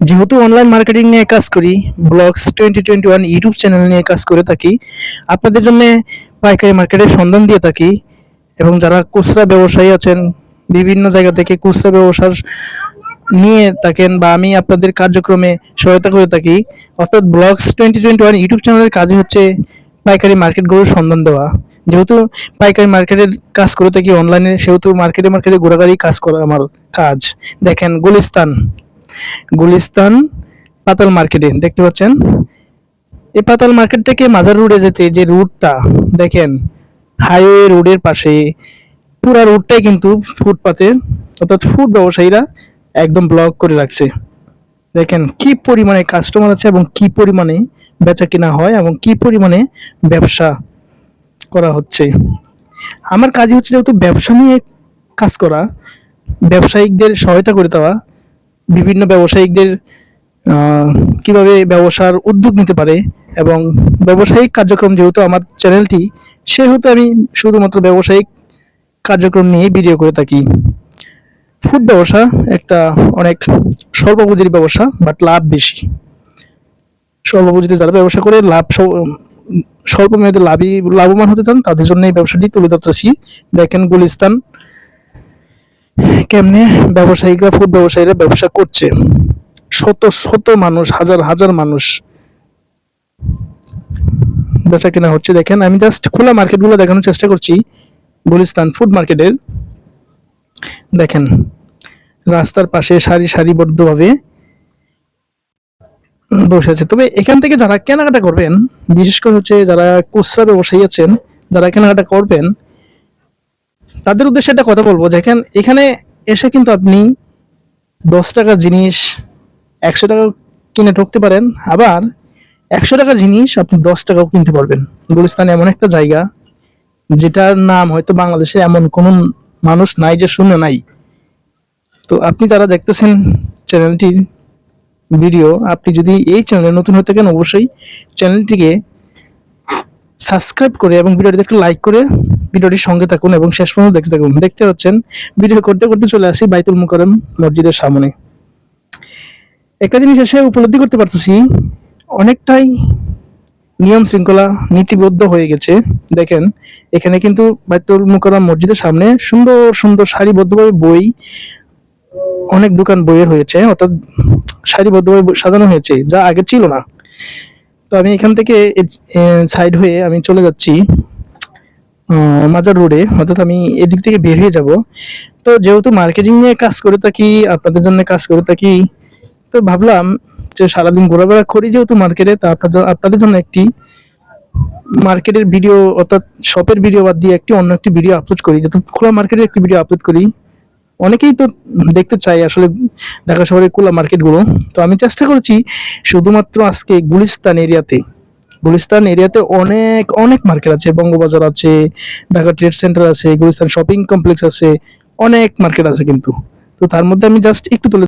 যেহেতু online marketing নিয়ে কাজ করি, ব্লগস 2021 ইউটিউব চ্যানেল নিয়ে কাজ করে থাকি, আপনাদের জন্য পাইকারি মার্কেটের সন্ধান দিয়ে থাকি। এবং যারা খুচরা ব্যবসায়ী আছেন, বিভিন্ন জায়গা থেকে খুচরা ব্যবসার নিয়ে থাকেন বা আমি আপনাদের কার্যক্রমে সহায়তা করে থাকি। অর্থাৎ ব্লগস 2021 ইউটিউব চ্যানেলের কাজই হচ্ছে পাইকারি মার্কেটগুলোর সন্ধান দেওয়া। যেহেতু পাইকারি মার্কেটের কাজ করে থাকি অনলাইনে, সেহেতু মার্কেটে মার্কেটে ঘোরাঘুরি কাজ করা আমার কাজ। দেখেন গুলিস্তান, গুলিস্তান পাতাল মার্কেটে দেখতে পাচ্ছেন। এই পাতাল মার্কেট থেকে মাজার রোডে যেতে যে রুটটা দেখেন, হাইওয়ে রোডের পাশে পুরা রোডটাই কিন্তু ফুটপাতে, অর্থাৎ ফুড ব্যবসায়ীরা একদম ব্লক করে রাখছে। দেখেন কি পরিমাণে কাস্টমার আছে এবং কি পরিমাণে বেচা কিনা হয় এবং কি পরিমাণে ব্যবসা করা হচ্ছে। আমার কাজই হচ্ছে যেহেতু ব্যবসা নিয়ে কাজ করা, ব্যবসায়িকদের সহায়তা করে দেওয়া, বিভিন্ন ব্যবসায়িকদের কিভাবে ব্যবসার উদ্যোগ নিতে পারে এবং ব্যবসায়িক কার্যক্রম, যেহেতু আমার চ্যানেলটি, সেহেতু আমি শুধুমাত্র ব্যবসায়িক কার্যক্রম নিয়ে ভিডিও করে থাকি। ফুড ব্যবসা একটা অনেক স্বল্প পুঁজির ব্যবসা, বাট লাভ বেশি। স্বল্প পুঁজিতে যারা ব্যবসা করে স্বল্প মেয়াদে লাভবান হতে চান, তাদের জন্য এই ব্যবসাটি তুলে ধরতেছি। দেখেন গুলিস্তান কেমনে ব্যবসায়িকরা, ফুড ব্যবসায়ীরা ব্যবসা করছে। শত শত মানুষ, হাজার হাজার মানুষ বেচা কেনা হচ্ছে। দেখেন আমি জাস্ট খোলা মার্কেটগুলো দেখানোর চেষ্টা করছি। গুলিস্তান ফুড মার্কেটের দেখেন রাস্তার পাশে সারি সারিবদ্ধভাবে বসে আছে। তবে এখান থেকে যারা কেনাকাটা করবেন, বিশেষ করে হচ্ছে যারা খুচরা ব্যবসায়ী আছেন, যারা কেনাকাটা করবেন, তাদের উদ্দেশ্যে একটা কথা বলবো। দেখেন এখানে এসে কিন্তু আপনি 10 টাকার জিনিস 100 টাকা কিনে ঢুকতে পারেন, আবার 100 টাকার জিনিস আপনি 10 টাকাও কিনতে পারবেন। গুলিস্তান এমন একটা জায়গা যেটার নাম হয়তো বাংলাদেশে এমন কোনো মানুষ নাই যে শুনে নাই। তো আপনি যারা দেখতেছেন চ্যানেলটির ভিডিও, আপনি যদি এই চ্যানেলে নতুন হয়ে থাকেন, অবশ্যই চ্যানেলটিকে সাবস্ক্রাইব করে এবং ভিডিওটি একটু লাইক করে ভিডিওটির সঙ্গে থাকুন এবং শেষ পর্যন্ত দেখতে থাকুন। দেখতে পাচ্ছেন ভিডিও করতে করতে চলে আসি বাইতুল মুকাররম মসজিদের সামনে। একটা জিনিস এসে উপলব্ধি করতে পারতেছি, অনেকটাই নিয়ম শৃঙ্খলা নীতিবদ্ধ হয়ে গেছে। দেখেন এখানে কিন্তু বাইতুল মুকাররম মসজিদের সামনে সুন্দর সুন্দর সারিবদ্ধভাবে বই, অনেক দোকান বইয়ের হয়েছে, অর্থাৎ সারিবদ্ধভাবে সাজানো হয়েছে, যা আগে ছিল না। তো আমি এখান থেকে সাইড হয়ে আমি চলে যাচ্ছি মাজার রোডে, অর্থাৎ আমি এদিক থেকে বের হয়ে যাব। তো যেহেতু মার্কেটিং নিয়ে কাজ করে থাকি, আপনাদের জন্য কাজ করে থাকি, তো ভাবলাম যে সারাদিন ঘোরাফেরা করি যেহেতু মার্কেটে, তা আপনাদের জন্য একটি মার্কেটের ভিডিও, অর্থাৎ শপের ভিডিও বাদ দিয়ে অন্য একটি ভিডিও আপলোড করি, যাতে খোলা মার্কেটের একটি ভিডিও আপলোড করি। অনেকেই তো দেখতে চাই আসলে ঢাকা শহরের খোলা মার্কেটগুলো। তো আমি চেষ্টা করেছি শুধুমাত্র আজকে গুলিস্তান এরিয়াতে অনেক অনেক মার্কেট আছে, বঙ্গবাজার আছে, ঢাকা ট্রেড সেন্টার আছে, গুলিস্তান শপিং কমপ্লেক্স আছে, অনেক মার্কেট আছে কিন্তু। তো তার মধ্যে আমি জাস্ট একটু তুলে